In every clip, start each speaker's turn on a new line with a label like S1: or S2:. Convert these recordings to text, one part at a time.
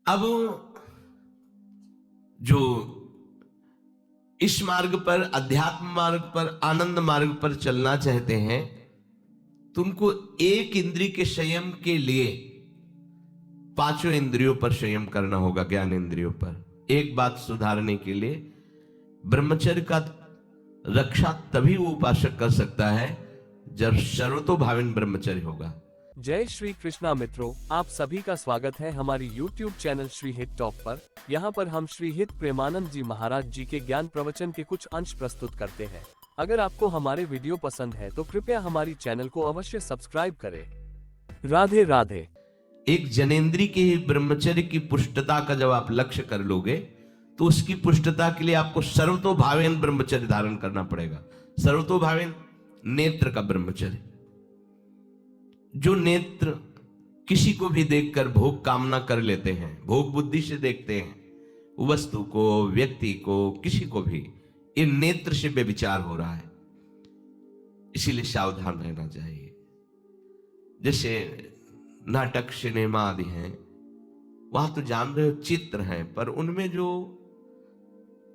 S1: अब जो इस मार्ग पर, अध्यात्म मार्ग पर, आनंद मार्ग पर चलना चाहते हैं तो उनको एक इंद्रिय के संयम के लिए पांचों इंद्रियों पर संयम करना होगा। ज्ञान इंद्रियों पर एक बात सुधारने के लिए ब्रह्मचर्य का रक्षा तभी वो उपासक कर सकता है जब सर्वतोभाविन ब्रह्मचर्य होगा।
S2: जय श्री कृष्णा मित्रों, आप सभी का स्वागत है हमारी YouTube चैनल श्री हित टॉप पर। यहाँ पर हम श्री हित प्रेमानंद जी महाराज जी के ज्ञान प्रवचन के कुछ अंश प्रस्तुत करते हैं। अगर आपको हमारे वीडियो पसंद है तो कृपया हमारी चैनल को अवश्य सब्सक्राइब करें। राधे राधे।
S1: एक जनेन्द्रीय के ब्रह्मचर्य की पुष्टता का जब आप लक्ष्य कर लोगे तो उसकी पुष्टता के लिए आपको सर्वतोभावेन ब्रह्मचर्य धारण करना पड़ेगा। सर्वतोभावेन नेत्र का ब्रह्मचर्य, जो नेत्र किसी को भी देखकर भोग कामना कर लेते हैं, भोग बुद्धि से देखते हैं वस्तु को, व्यक्ति को, किसी को भी, ये नेत्र से व्यभिचार हो रहा है। इसीलिए सावधान रहना चाहिए। जैसे नाटक, सिनेमा आदि हैं, वहां तो जान रहे हो चित्र हैं, पर उनमें जो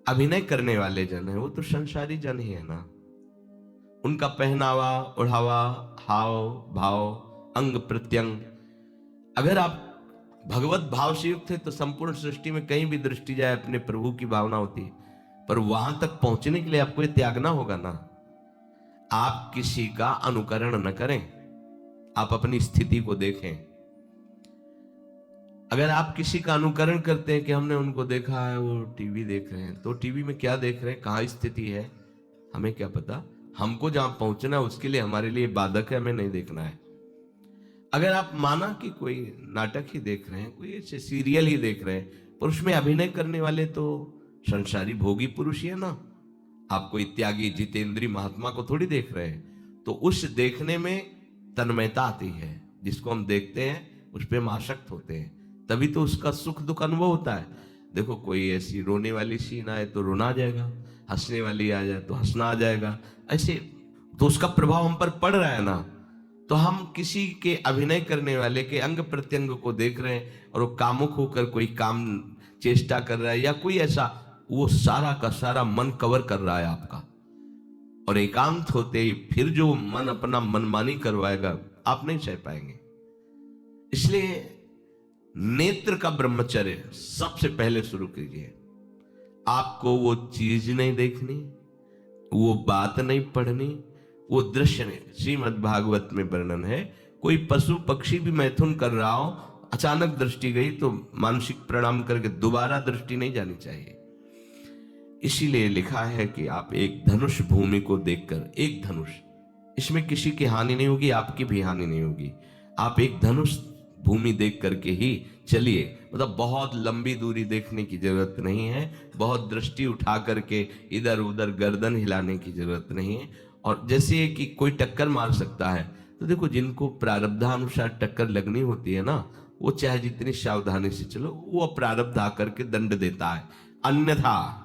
S1: अभिनय करने वाले जन हैं वो तो संसारी जन ही है ना। उनका पहनावा, ओढ़ावा, हाव भाव, अंग प्रत्यंग, अगर आप भगवत भाव से युक्त है तो संपूर्ण सृष्टि में कहीं भी दृष्टि जाए अपने प्रभु की भावना होती है। पर वहां तक पहुंचने के लिए आपको ये त्यागना होगा ना। आप किसी का अनुकरण न करें, आप अपनी स्थिति को देखें। अगर आप किसी का अनुकरण करते हैं कि हमने उनको देखा है, वो टीवी देख रहे हैं, तो टीवी में क्या देख रहे हैं, कहाँ स्थिति है, हमें क्या पता। हमको जहां पहुंचना है उसके लिए हमारे लिए बाधक है, हमें नहीं देखना है। अगर आप माना कि कोई नाटक ही देख रहे हैं, कोई ऐसे सीरियल ही देख रहे हैं, पर उसमें अभिनय करने वाले तो संसारी भोगी पुरुष ही है ना। आप कोई त्यागी जितेंद्रीय महात्मा को थोड़ी देख रहे हैं। तो उस देखने में तन्मयता आती है, जिसको हम देखते हैं उस पर हम आसक्त होते हैं, तभी तो उसका सुख दुख अनुभव होता है। देखो, कोई ऐसी रोने वाली सीन आए तो रोना आ जाएगा, हंसने वाली आ जाए तो हंसना आ जाएगा, ऐसे तो उसका प्रभाव हम पर पड़ रहा है ना। तो हम किसी के अभिनय करने वाले के अंग प्रत्यंग को देख रहे हैं और वो कामुक होकर कोई काम चेष्टा कर रहा है या कोई ऐसा, वो सारा का सारा मन कवर कर रहा है आपका। और एकांत होते ही फिर जो मन अपना मनमानी करवाएगा, आप नहीं सह पाएंगे। इसलिए नेत्र का ब्रह्मचर्य सबसे पहले शुरू कीजिए। आपको वो चीज नहीं देखनी, वो बात नहीं पढ़नी, वो दृश्य नहीं। श्रीमद् भागवत में वर्णन है, कोई पशु पक्षी भी मैथुन कर रहा हो, अचानक दृष्टि गई तो मानसिक प्रणाम करके दोबारा दृष्टि नहीं जानी चाहिए। इसीलिए लिखा है कि आप एक धनुष भूमि को देखकर, एक धनुष, इसमें किसी की हानि नहीं होगी, आपकी भी हानि नहीं होगी। आप एक धनुष भूमि देख करके ही चलिए। मतलब बहुत लंबी दूरी देखने की जरूरत नहीं है, बहुत दृष्टि उठा करके इधर उधर गर्दन हिलाने की जरूरत नहीं है। और जैसे कि कोई टक्कर मार सकता है, तो देखो जिनको प्रारब्धानुसार टक्कर लगनी होती है ना, वो चाहे जितनी सावधानी से चलो, वो प्रारब्ध आकर के दंड देता है। अन्यथा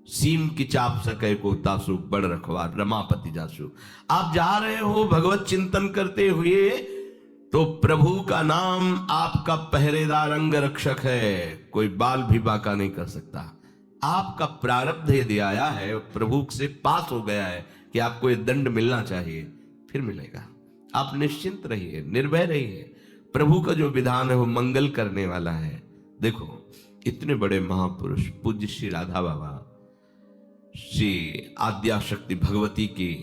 S1: सीम की चाप सके को तासु, बड़ रखवार रमापति जासु। आप जा रहे हो भगवत चिंतन करते हुए, तो प्रभु का नाम आपका पहरेदार अंग रक्षक है, कोई बाल भी बाका नहीं कर सकता। आपका प्रारब्ध यदि आया है, प्रभु से पास हो गया है कि आपको ये दंड मिलना चाहिए, फिर मिलेगा। आप निश्चिंत रहिए, निर्भय रहिए। प्रभु का जो विधान है वो मंगल करने वाला है। देखो, इतने बड़े महापुरुष पूज्य श्री राधा बाबा, श्री आद्याशक्ति भगवती की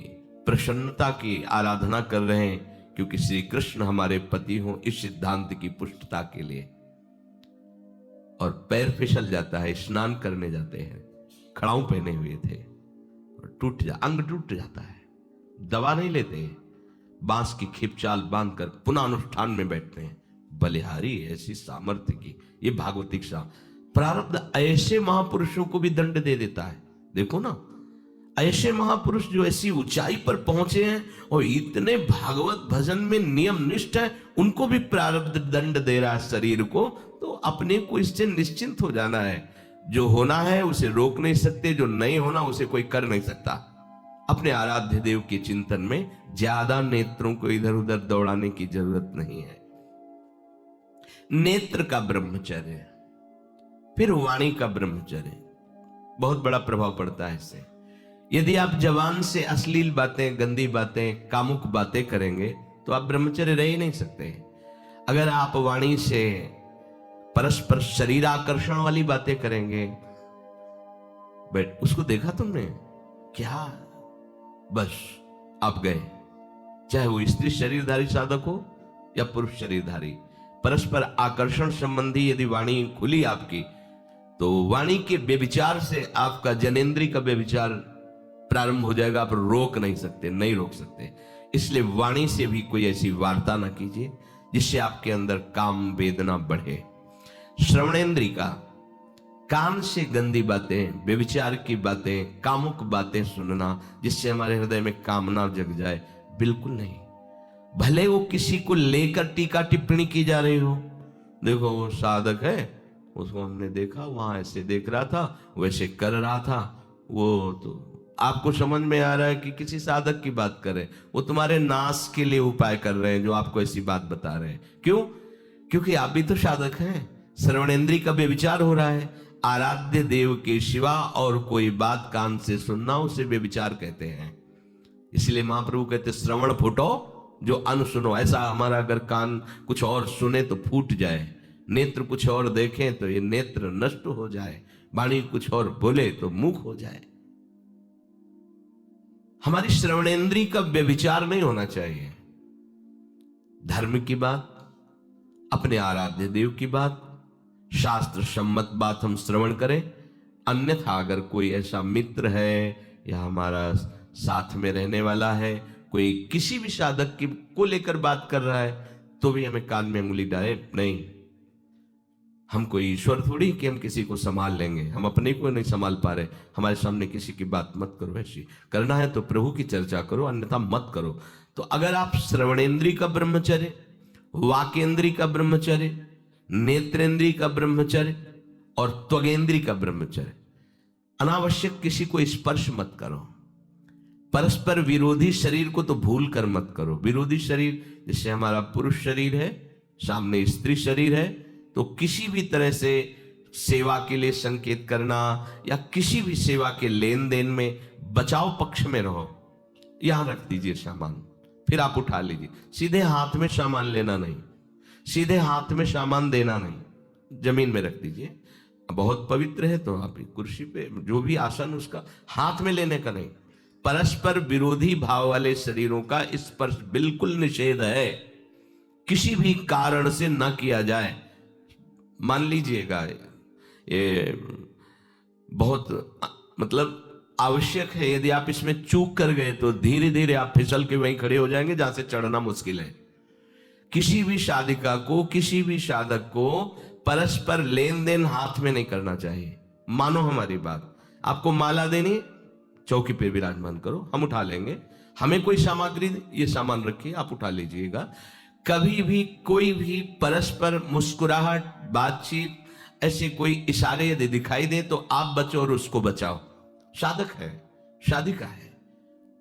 S1: प्रसन्नता की आराधना कर रहे हैं, क्योंकि श्री कृष्ण हमारे पति हों, इस सिद्धांत की पुष्टता के लिए। और पैर फिसल जाता है, स्नान करने जाते हैं, खड़ाऊ पहने हुए थे और अंग टूट जाता है, दवा नहीं लेते, बांस की खिपचाल बांधकर पुनः अनुष्ठान में बैठते हैं। बलिहारी ऐसी सामर्थ्य की, ये भागवतिक सा प्रारब्ध ऐसे महापुरुषों को भी दंड दे देता है। देखो ना, ऐसे महापुरुष जो ऐसी ऊंचाई पर पहुंचे हैं और इतने भागवत भजन में नियम निष्ठ है, उनको भी प्रारब्ध दंड दे रहा है शरीर को। तो अपने को इससे निश्चिंत हो जाना है। जो होना है उसे रोक नहीं सकते, जो नहीं होना उसे कोई कर नहीं सकता। अपने आराध्य देव के चिंतन में ज्यादा नेत्रों को इधर उधर दौड़ाने की जरूरत नहीं है। नेत्र का ब्रह्मचर्य, फिर वाणी का ब्रह्मचर्य। बहुत बड़ा प्रभाव पड़ता है इससे। यदि आप जबान से अश्लील बातें, गंदी बातें, कामुक बातें करेंगे तो आप ब्रह्मचर्य रह ही नहीं सकते। अगर आप वाणी से परस्पर शरीर आकर्षण वाली बातें करेंगे, बट उसको देखा तुमने क्या, बस आप गए। चाहे वो स्त्री शरीरधारी साधक हो या पुरुष शरीरधारी, परस्पर आकर्षण संबंधी यदि वाणी खुली आपकी, तो वाणी के व्यभिचार से आपका जनेंद्री का व्यभिचार प्रारंभ हो जाएगा। आप रोक नहीं सकते, नहीं रोक सकते। इसलिए वाणी से भी कोई ऐसी वार्ता ना कीजिए जिससे आपके अंदर काम वेदना बढ़े। श्रवणेंद्री का, कान से गंदी बातें, व्यभिचार की बातें, कामुक बातें सुनना जिससे हमारे हृदय में कामना जग जाए, बिल्कुल नहीं। भले वो किसी को लेकर टीका टिप्पणी की जा रही हो, देखो वो साधक है, उसको हमने देखा वहां ऐसे देख रहा था, वैसे कर रहा था, वो तो आपको समझ में आ रहा है कि किसी साधक की बात कर रहे हैं, वो तुम्हारे नाश के लिए उपाय कर रहे हैं जो आपको ऐसी बात बता रहे हैं। क्यों? क्योंकि आप भी तो साधक हैं। श्रवणेंद्री का व्यभिचार हो रहा है। आराध्य देव के सिवा और कोई बात कान से सुनना उसे व्यभिचार कहते हैं। इसलिए महाप्रभु कहते श्रवण फूटो जो अन सुनो। ऐसा हमारा अगर कान कुछ और सुने तो फूट जाए, नेत्र कुछ और देखें तो ये नेत्र नष्ट हो जाए, वाणी कुछ और बोले तो मुख हो जाए। हमारी श्रवणेंद्री का व्यभिचार नहीं होना चाहिए। धर्म की बात, अपने आराध्य देव की बात, शास्त्र सम्मत बात हम श्रवण करें। अन्यथा अगर कोई ऐसा मित्र है या हमारा साथ में रहने वाला है, कोई किसी भी साधक की को लेकर बात कर रहा है, तो भी हमें कान में उंगली डाले नहीं। हम कोई ईश्वर थोड़ी कि हम किसी को संभाल लेंगे, हम अपने को नहीं संभाल पा रहे। हमारे सामने किसी की बात मत करो, ऐसी करना है तो प्रभु की चर्चा करो, अन्यथा मत करो। तो अगर आप श्रवणेंद्री का ब्रह्मचर्य, वाकेंद्री का ब्रह्मचर्य, नेत्रेंद्री का ब्रह्मचर्य और त्वगेंद्री का ब्रह्मचर्य, अनावश्यक किसी को स्पर्श मत करो। परस्पर विरोधी शरीर को तो भूल कर मत करो। विरोधी शरीर जैसे हमारा पुरुष शरीर है, सामने स्त्री शरीर है, तो किसी भी तरह से सेवा के लिए संकेत करना या किसी भी सेवा के लेन देन में बचाव पक्ष में रहो। यहां रख दीजिए सामान, फिर आप उठा लीजिए। सीधे हाथ में सामान लेना नहीं, सीधे हाथ में सामान देना नहीं, जमीन में रख दीजिए। बहुत पवित्र है तो आप कुर्सी पे जो भी आसन उसका हाथ में लेने का नहीं। परस्पर विरोधी भाव वाले शरीरों का स्पर्श बिल्कुल निषेध है, किसी भी कारण से न किया जाए। मान लीजिएगा ये बहुत मतलब आवश्यक है, यदि आप इसमें चूक कर गए तो धीरे धीरे आप फिसल के वहीं खड़े हो जाएंगे जहां से चढ़ना मुश्किल है। किसी भी साधिका को, किसी भी साधक को परस्पर लेन देन हाथ में नहीं करना चाहिए। मानो हमारी बात, आपको माला देनी, चौकी पे विराजमान करो, हम उठा लेंगे। हमें कोई सामग्री, ये सामान रखिए, आप उठा लीजिएगा। कभी भी कोई भी परस्पर मुस्कुराहट, बातचीत, ऐसे कोई इशारे यदि दिखाई दे तो आप बचो और उसको बचाओ। साधक है, साधिका है,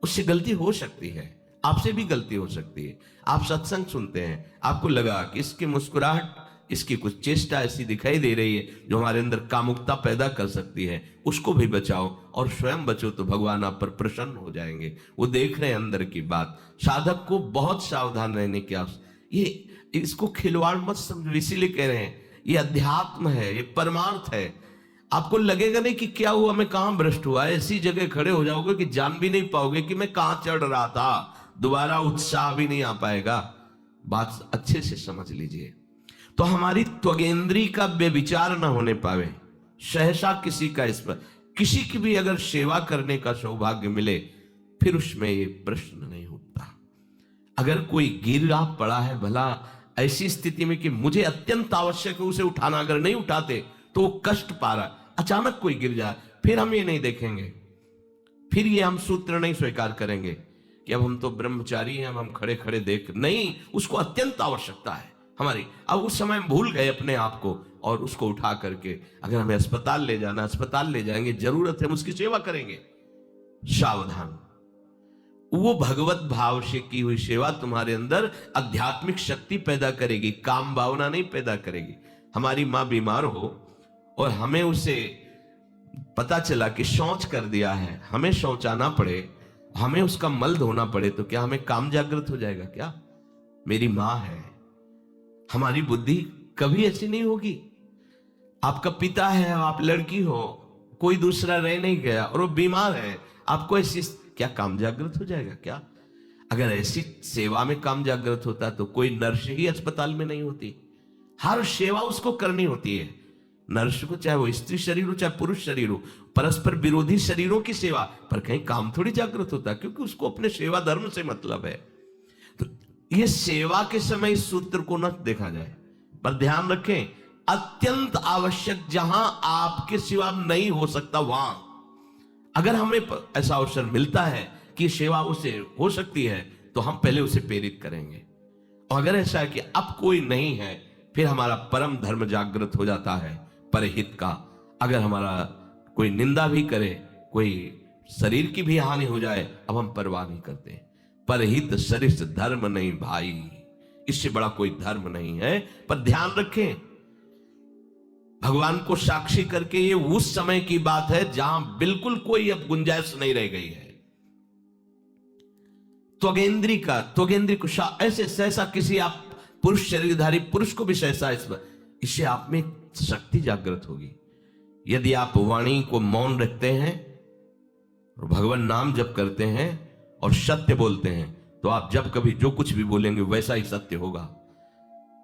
S1: उससे गलती हो सकती है, आपसे भी गलती हो सकती है। आप सत्संग सुनते हैं, आपको लगा कि इसकी मुस्कुराहट, इसकी कुछ चेष्टा ऐसी दिखाई दे रही है जो हमारे अंदर कामुकता पैदा कर सकती है, उसको भी बचाओ और स्वयं बचो, तो भगवान आप पर प्रसन्न हो जाएंगे। वो देख रहे हैं अंदर की बात। साधक को बहुत सावधान रहने की आवश्यकता। ये इसको खिलवाड़ मत समझो, इसीलिए कह रहे हैं ये अध्यात्म है, ये परमार्थ है। आपको लगेगा नहीं कि क्या हुआ, मैं कहां भ्रष्ट हुआ, ऐसी जगह खड़े हो जाओगे कि जान भी नहीं पाओगे कि मैं कहां चढ़ रहा था, दोबारा उत्साह भी नहीं आ पाएगा। बात अच्छे से समझ लीजिए। तो हमारी त्वगेंद्री का व्यभिचार न होने पावे, सहसा किसी का इस पर, किसी की भी अगर सेवा करने का सौभाग्य मिले, फिर उसमें ये प्रश्न नहीं उठता। अगर कोई गिरा पड़ा है, भला ऐसी स्थिति में कि मुझे अत्यंत आवश्यक है उसे उठाना, अगर नहीं उठाते तो वो कष्ट पा रहा है, अचानक कोई गिर जाए, फिर हम ये नहीं देखेंगे, फिर ये हम सूत्र नहीं स्वीकार करेंगे कि अब हम तो ब्रह्मचारी हैं, अब हम खड़े खड़े देख नहीं। उसको अत्यंत आवश्यकता है हमारी। अब उस समय भूल गए अपने आप को और उसको उठा करके अगर हमें अस्पताल ले जाना, अस्पताल ले जाएंगे, जरूरत है हम उसकी सेवा करेंगे। सावधान। वो भगवत भाव से की हुई सेवा तुम्हारे अंदर आध्यात्मिक शक्ति पैदा करेगी, काम भावना नहीं पैदा करेगी। हमारी माँ बीमार हो और हमें उसे पता चला कि शौच कर दिया है, हमें शौचाना पड़े, हमें उसका मल धोना पड़े, तो क्या हमें काम जागृत हो जाएगा? क्या मेरी माँ है। हमारी बुद्धि कभी ऐसी नहीं होगी। आपका पिता है, आप लड़की हो, कोई दूसरा रह नहीं गया और वो बीमार है, आपको ऐसी क्या काम जागृत हो जाएगा? क्या अगर ऐसी सेवा में काम जागृत होता तो कोई नर्स ही अस्पताल में नहीं होती। हर सेवा उसको करनी होती है, नर्स को, चाहे वो स्त्री शरीर हो चाहे पुरुष शरीर हो, परस्पर विरोधी शरीरों की सेवा, पर कहीं काम थोड़ी जागृत होता, क्योंकि उसको अपने सेवा धर्म से मतलब है। तो ये सेवा के समय इस सूत्र को न देखा जाए, पर ध्यान रखें, अत्यंत आवश्यक जहां आपके सिवा नहीं हो सकता वहां अगर हमें ऐसा अवसर मिलता है कि सेवा उसे हो सकती है, तो हम पहले उसे प्रेरित करेंगे। और अगर ऐसा है कि अब कोई नहीं है, फिर हमारा परम धर्म जागृत हो जाता है परहित का। अगर हमारा कोई निंदा भी करे, कोई शरीर की भी हानि हो जाए, अब हम परवाह नहीं करते। परहित सरिस धर्म नहीं भाई, इससे बड़ा कोई धर्म नहीं है। पर ध्यान रखें, भगवान को साक्षी करके ये उस समय की बात है जहां बिल्कुल कोई अब गुंजाइश नहीं रह गई है। त्वगेंद्री को ऐसे सहसा किसी आप पुरुष शरीरधारी पुरुष को भी सहसा इससे आप में शक्ति जागृत होगी। यदि आप वाणी को मौन रखते हैं और भगवान नाम जप करते हैं और सत्य बोलते हैं, तो आप जब कभी जो कुछ भी बोलेंगे वैसा ही सत्य होगा।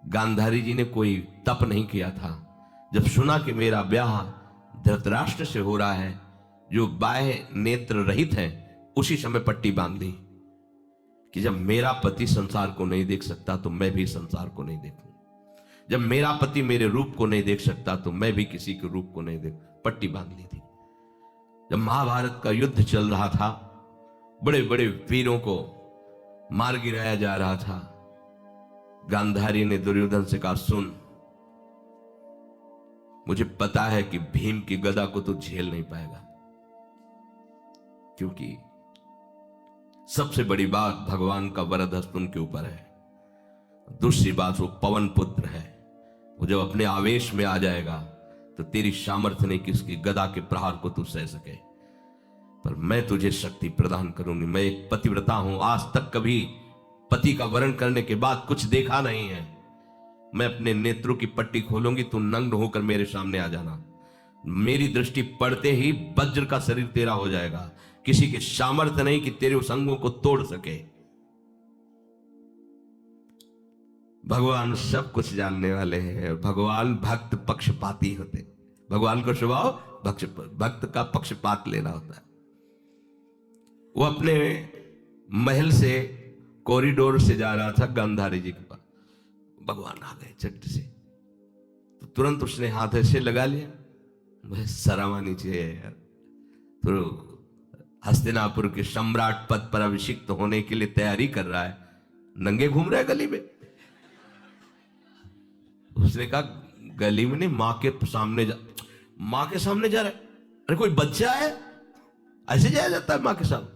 S1: गांधारी जी ने कोई तप नहीं किया था। जब सुना कि मेरा ब्याह धृतराष्ट्र से हो रहा है, जो बाह्य नेत्र रहित है, उसी समय पट्टी बांध दी कि जब मेरा पति संसार को नहीं देख सकता तो मैं भी संसार को नहीं देखूं। जब मेरा पति मेरे रूप को नहीं देख सकता तो मैं भी किसी के रूप को नहीं देख, पट्टी बांध ली थी। जब महाभारत का युद्ध चल रहा था, बड़े बड़े वीरों को मार गिराया जा रहा था, गांधारी ने दुर्योधन से कहा, सुन, मुझे पता है कि भीम की गदा को तो झेल नहीं पाएगा, क्योंकि सबसे बड़ी बात भगवान का वरद हस्त उनके ऊपर है। दूसरी बात, वो पवन पुत्र है, वो जब अपने आवेश में आ जाएगा तो तेरी सामर्थ्य नहीं कि उसकी गदा के प्रहार को तू सह सके। पर मैं तुझे शक्ति प्रदान करूंगी। मैं एक पतिव्रता हूं, आज तक कभी पति का वरण करने के बाद कुछ देखा नहीं है। मैं अपने नेत्रों की पट्टी खोलूंगी, तू नग्न होकर मेरे सामने आ जाना। मेरी दृष्टि पड़ते ही वज्र का शरीर तेरा हो जाएगा। किसी के सामर्थ्य नहीं कि तेरे उस अंगों को तोड़ सके। भगवान सब कुछ जानने वाले हैं। भगवान भक्त पक्षपाती होते। भगवान का स्वभाव भक्त का पक्षपात लेना होता है। वो अपने महल से कॉरिडोर से जा रहा था गांधारी जी के पास, भगवान आ गए चट से, तो तुरंत उसने हाथ ऐसे लगा लिया, मुझे शर्म आनी चाहिए यार, तो हस्तिनापुर के सम्राट पद पर अभिषिक्त होने के लिए तैयारी कर रहा है, नंगे घूम रहा है गली में। उसने कहा, गली में नहीं, माँ के सामने जा रहा है। अरे कोई बच्चा है, ऐसे जाया जाता है माँ के सामने?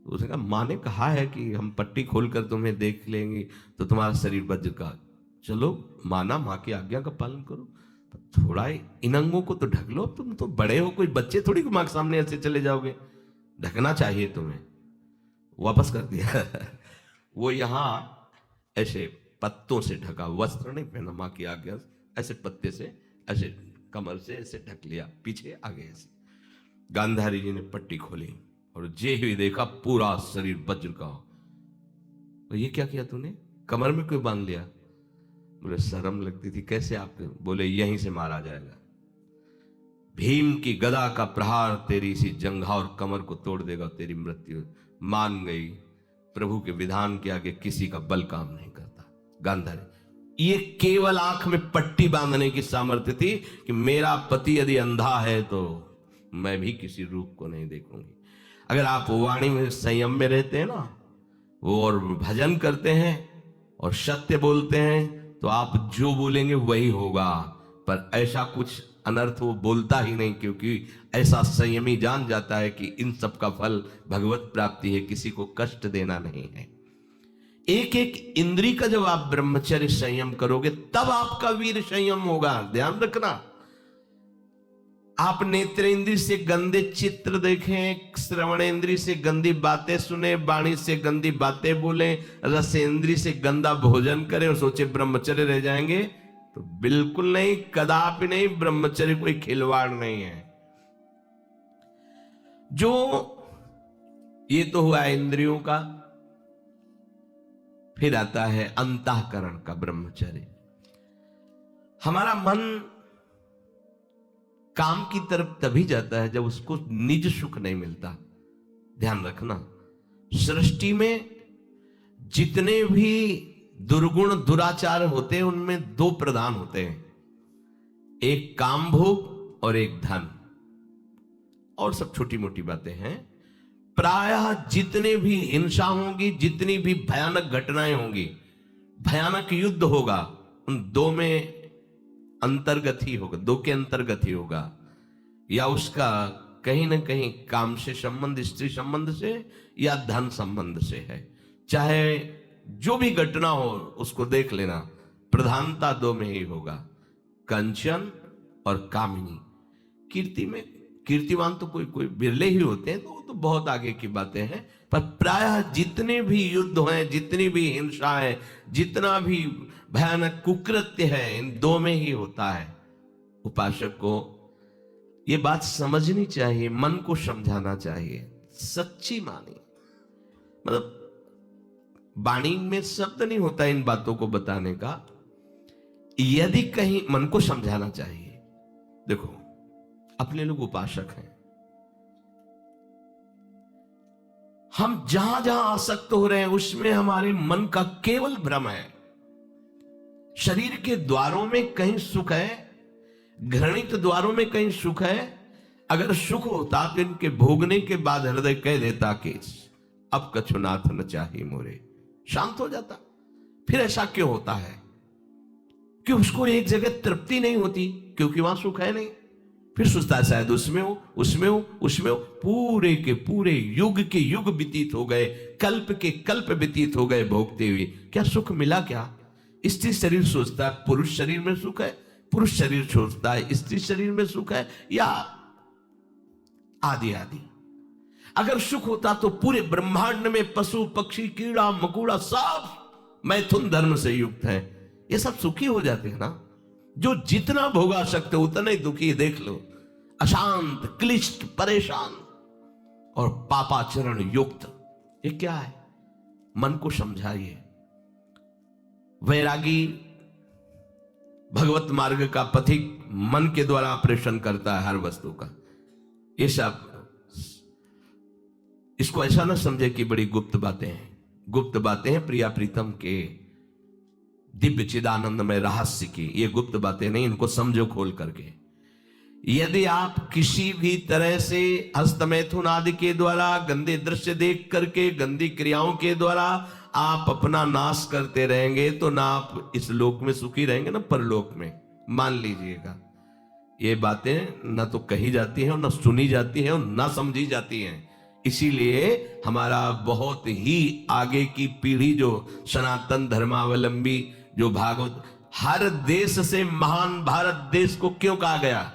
S1: उसने कहा, माँ ने कहा है कि हम पट्टी खोलकर तुम्हें देख लेंगे तो तुम्हारा शरीर वज्र का। चलो माना, माँ की आज्ञा का पालन करो, थोड़ा इन अंगों को तो ढक लो, तुम तो बड़े हो, कोई बच्चे थोड़ी माँ के सामने ऐसे चले जाओगे, ढकना चाहिए तुम्हें। वापस कर दिया। वो यहां ऐसे पत्तों से ढका, वस्त्र नहीं पहना, माँ की आज्ञा, ऐसे पत्ते से ऐसे कमर से ऐसे ढक लिया, पीछे आगे ऐसे। गांधारी जी ने पट्टी खोली और जे ही देखा पूरा शरीर वज्र का। तो ये क्या किया तूने, कमर में क्यों बांध लिया? बोले शर्म लगती थी। कैसे आपने? बोले यहीं से मारा जाएगा। भीम की गदा का प्रहार तेरी इसी जंघा और कमर को तोड़ देगा, तेरी मृत्यु। मान गई, प्रभु के विधान के आगे किसी का बल काम नहीं करता। गांधारी, ये केवल आंख में पट्टी बांधने की सामर्थ्य थी कि मेरा पति यदि अंधा है तो मैं भी किसी रूप को नहीं देखूंगी। अगर आप वाणी में संयम में रहते हैं ना, वो और भजन करते हैं और सत्य बोलते हैं, तो आप जो बोलेंगे वही होगा। पर ऐसा कुछ अनर्थ वो बोलता ही नहीं, क्योंकि ऐसा संयमी जान जाता है कि इन सब का फल भगवत प्राप्ति है, किसी को कष्ट देना नहीं है। एक एक इंद्री का जब आप ब्रह्मचर्य संयम करोगे तब आपका वीर संयम होगा। ध्यान रखना, आप नेत्रेंद्री से गंदे चित्र देखें, श्रवणेंद्री से गंदी बातें सुने, वाणी से गंदी बातें बोले, रसेंद्री से गंदा भोजन करें और सोचे ब्रह्मचर्य रह जाएंगे, तो बिल्कुल नहीं, कदापि नहीं। ब्रह्मचर्य कोई खिलवाड़ नहीं है। जो ये तो हुआ इंद्रियों का, फिर आता है अंतःकरण का ब्रह्मचर्य। हमारा मन काम की तरफ तभी जाता है जब उसको निज सुख नहीं मिलता। ध्यान रखना, सृष्टि में जितने भी दुर्गुण दुराचार होते हैं उनमें दो प्रधान होते हैं, एक काम भोग और एक धन, और सब छोटी मोटी बातें हैं। प्रायः जितने भी हिंसा होंगी, जितनी भी भयानक घटनाएं होंगी, भयानक युद्ध होगा, उन दो में अंतर्गत ही होगा, दो के अंतर्गत ही होगा, या उसका कहीं ना कहीं काम से संबंध, स्त्री संबंध से या धन संबंध से है। चाहे जो भी घटना हो उसको देख लेना, प्रधानता दो में ही होगा, कंचन और कामिनी। कीर्ति में कीर्तिवान तो कोई कोई बिरले ही होते हैं, तो वो तो बहुत आगे की बातें हैं, पर प्रायः जितने भी युद्ध हैं, जितनी भी हिंसा है, जितना भी भयानक कुकृत्य है, इन दो में ही होता है। उपासक को ये बात समझनी चाहिए, मन को समझाना चाहिए, सच्ची मानी। मतलब वाणी में शब्द नहीं होता इन बातों को बताने का, यदि कहीं मन को समझाना चाहिए। देखो, अपने लोग उपासक हैं, हम जहां जहां आसक्त हो रहे हैं उसमें हमारे मन का केवल भ्रम है। शरीर के द्वारों में कहीं सुख है, घृणित द्वारों में कहीं सुख है। अगर सुख होता तो इनके भोगने के बाद हृदय कह देता कि अब कछुनाथ न चाहिए मोरे, शांत हो जाता। फिर ऐसा क्यों होता है कि उसको एक जगह तृप्ति नहीं होती, क्योंकि वहां सुख है नहीं। फिर सोचता है शायद उसमें हो, उसमें हो, उसमें हो। पूरे के पूरे युग के युग व्यतीत हो गए, कल्प के कल्प व्यतीत हो गए भोगते हुए, क्या सुख मिला? क्या स्त्री शरीर सोचता है पुरुष शरीर में सुख है, पुरुष शरीर सोचता है स्त्री शरीर में सुख है, या आदि आदि। अगर सुख होता तो पूरे ब्रह्मांड में पशु पक्षी कीड़ा मकोड़ा सब मैथुन धर्म से युक्त है, ये सब सुखी हो जाते हैं ना। जो जितना भोगा सकते उतना ही दुखी, देख लो, अशांत, क्लिष्ट, परेशान और पापाचरण युक्त। ये क्या है? मन को समझाइए। वैरागी भगवत मार्ग का पथिक मन के द्वारा ऑपरेशन करता है हर वस्तु का। ये सब, इसको ऐसा ना समझे कि बड़ी गुप्त बातें हैं। गुप्त बातें हैं प्रिया प्रीतम के दिव्य चिदानंद में रहस्य की, ये गुप्त बातें नहीं, इनको समझो खोल करके। यदि आप किसी भी तरह से हस्तमैथुन आदि के द्वारा, गंदे दृश्य देख करके, गंदी क्रियाओं के द्वारा आप अपना नाश करते रहेंगे, तो ना आप इस लोक में सुखी रहेंगे ना परलोक में। मान लीजिएगा, ये बातें ना तो कही जाती हैं और ना सुनी जाती हैं और ना समझी जाती हैं। इसीलिए हमारा बहुत ही आगे की पीढ़ी, जो सनातन धर्मावलंबी, जो भागवत, हर देश से महान भारत देश को क्यों कहा गया?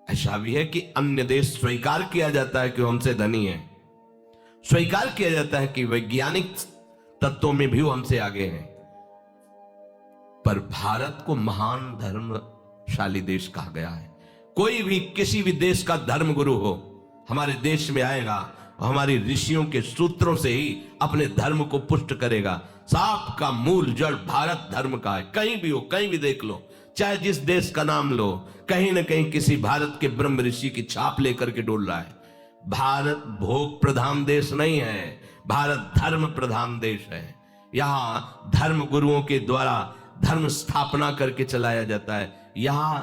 S1: ऐसा भी है कि अन्य देश स्वीकार किया जाता है कि हमसे धनी है, स्वीकार किया जाता है कि वैज्ञानिक तत्वों में भी वो हमसे आगे हैं, पर भारत को महान धर्मशाली देश कहा गया है। कोई भी किसी भी देश का धर्म गुरु हो, हमारे देश में आएगा और हमारी ऋषियों के सूत्रों से ही अपने धर्म को पुष्ट करेगा। साप का मूल जड़ भारत धर्म का है। कहीं भी हो, कहीं भी देख लो, चाहे जिस देश का नाम लो, कहीं ना कहीं किसी भारत के ब्रह्म ऋषि की छाप लेकर के डोल रहा है। भारत भोग प्रधान देश नहीं है, भारत धर्म प्रधान देश है। यहां धर्म गुरुओं के द्वारा धर्म स्थापना करके चलाया जाता है। यहां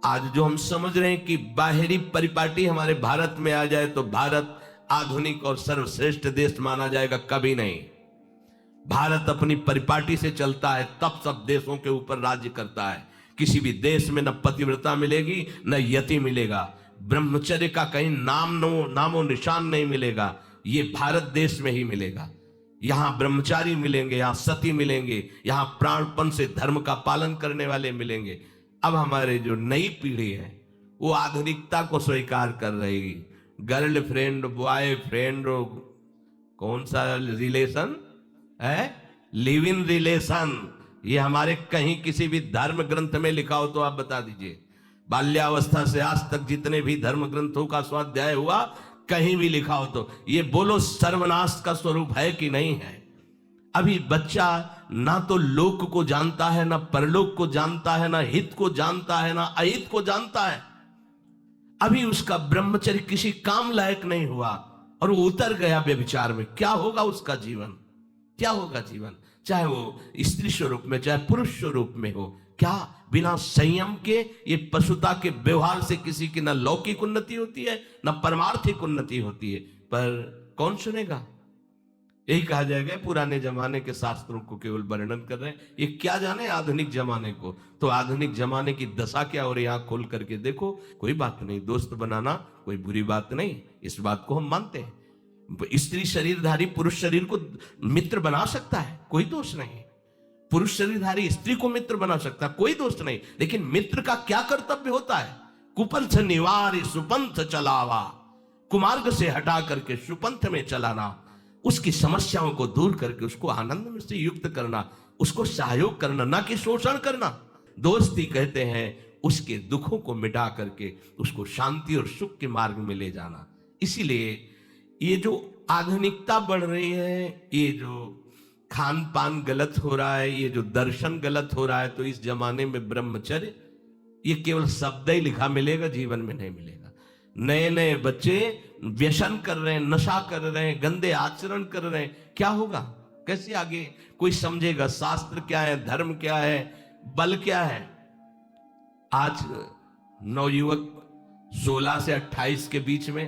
S1: आज जो हम समझ रहे हैं कि बाहरी परिपाटी हमारे भारत में आ जाए तो भारत आधुनिक और सर्वश्रेष्ठ देश माना जाएगा, कभी नहीं। भारत अपनी परिपाटी से चलता है, तब सब देशों के ऊपर राज्य करता है। किसी भी देश में न पतिव्रता मिलेगी न यति मिलेगा, ब्रह्मचर्य का कहीं नामो निशान नहीं मिलेगा। ये भारत देश में ही मिलेगा। यहां ब्रह्मचारी मिलेंगे, यहां सती मिलेंगे, यहां प्राणपण से धर्म का पालन करने वाले मिलेंगे। अब हमारे जो नई पीढ़ी है वो आधुनिकता को स्वीकार कर रही। गर्लफ्रेंड, बॉयफ्रेंड, कौन सा रिलेशन है, लिव इन रिलेशन, ये हमारे कहीं किसी भी धर्म ग्रंथ में लिखा हो तो आप बता दीजिए। बाल्यावस्था से आज तक जितने भी धर्म ग्रंथों का स्वाध्याय हुआ, कहीं भी लिखा हो तो ये बोलो सर्वनाश का स्वरूप है कि नहीं है। अभी बच्चा ना तो लोक को जानता है, ना परलोक को जानता है, ना हित को जानता है, ना अहित को जानता है। अभी उसका ब्रह्मचर्य किसी काम लायक नहीं हुआ और वो उतर गया व्यभिचार में। क्या होगा उसका जीवन, क्या होगा जीवन, चाहे वो स्त्री स्वरूप में चाहे पुरुष स्वरूप में हो। क्या बिना संयम के ये पशुता के व्यवहार से किसी की ना लौकिक उन्नति होती है ना परमार्थिक उन्नति होती है। पर कौन सुनेगा। यही कहा जाएगा पुराने जमाने के शास्त्रों को केवल वर्णन कर रहे हैं, ये क्या जाने आधुनिक जमाने को। तो आधुनिक जमाने की दशा क्या और आंख खोल करके देखो। कोई बात नहीं, दोस्त बनाना कोई बुरी बात नहीं, इस बात को हम मानते हैं। स्त्री शरीरधारी पुरुष शरीर को मित्र बना सकता है, कोई दोष नहीं। पुरुष शरीरधारी स्त्री को मित्र बना सकता है, कोई दोष नहीं। लेकिन मित्र का क्या कर्तव्य होता है। कुपंथ निवार सुपंथ चलावा, कुमार्ग से हटा करके सुपंथ में चलाना, उसकी समस्याओं को दूर करके उसको आनंद में से युक्त करना, उसको सहयोग करना, ना कि शोषण करना। दोस्ती कहते हैं उसके दुखों को मिटा करके उसको शांति और सुख के मार्ग में ले जाना। इसीलिए ये जो आधुनिकता बढ़ रही है, ये जो खान पान गलत हो रहा है, ये जो दर्शन गलत हो रहा है, तो इस जमाने में ब्रह्मचर्य ये केवल शब्द ही लिखा मिलेगा, जीवन में नहीं मिलेगा। नए नए बच्चे व्यसन कर रहे हैं, नशा कर रहे हैं, गंदे आचरण कर रहे हैं, क्या होगा, कैसे आगे कोई समझेगा शास्त्र क्या है, धर्म क्या है, बल क्या है। आज नवयुवक 16 से 28 के बीच में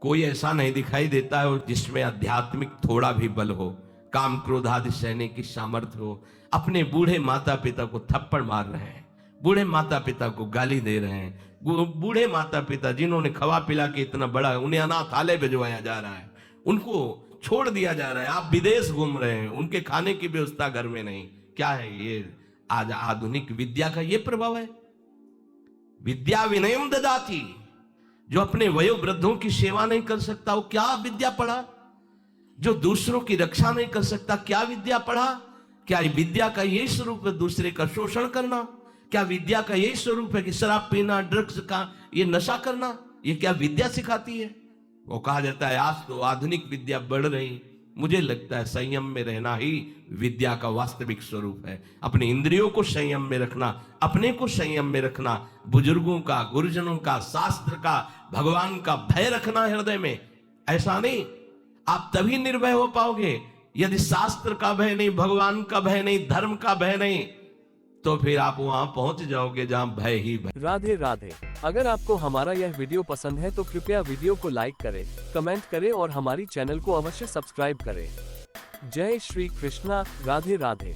S1: कोई ऐसा नहीं दिखाई देता है जिसमें आध्यात्मिक थोड़ा भी बल हो, काम क्रोध आदि सहने की सामर्थ्य हो। अपने बूढ़े माता पिता को थप्पड़ मार रहे हैं, बूढ़े माता पिता को गाली दे रहे हैं, बूढ़े माता पिता जिन्होंने खवा पिला के इतना बड़ा, उन्हें अनाथालय भिजवाया जा रहा है, उनको छोड़ दिया जा रहा है। आप विदेश घूम रहे हैं, उनके खाने की व्यवस्था घर में नहीं। क्या है ये आज आधुनिक विद्या का ये प्रभाव है। विद्या विनयम ददाति, जो अपने वयोवृद्धों की सेवा नहीं कर सकता वो क्या विद्या पढ़ा। जो दूसरों की रक्षा नहीं कर सकता क्या विद्या पढ़ा। क्या विद्या का यही स्वरूप है दूसरे का शोषण करना। क्या विद्या का यही स्वरूप है कि शराब पीना, ड्रग्स का ये नशा करना, ये क्या विद्या सिखाती है। वो कहा जाता है आज तो आधुनिक विद्या बढ़ रही। मुझे लगता है संयम में रहना ही विद्या का वास्तविक स्वरूप है। अपने इंद्रियों को संयम में रखना, अपने को संयम में रखना, बुजुर्गों का, गुरुजनों का, शास्त्र का, भगवान का भय रखना हृदय में। ऐसा नहीं, आप तभी निर्भय हो पाओगे यदि शास्त्र का भय नहीं, भगवान का भय नहीं, धर्म का भय नहीं, तो फिर आप वहां पहुंच जाओगे जहां भय ही भय।
S2: राधे राधे। अगर आपको हमारा यह वीडियो पसंद है तो कृपया वीडियो को लाइक करें, कमेंट करें और हमारी चैनल को अवश्य सब्सक्राइब करें। जय श्री कृष्णा। राधे राधे।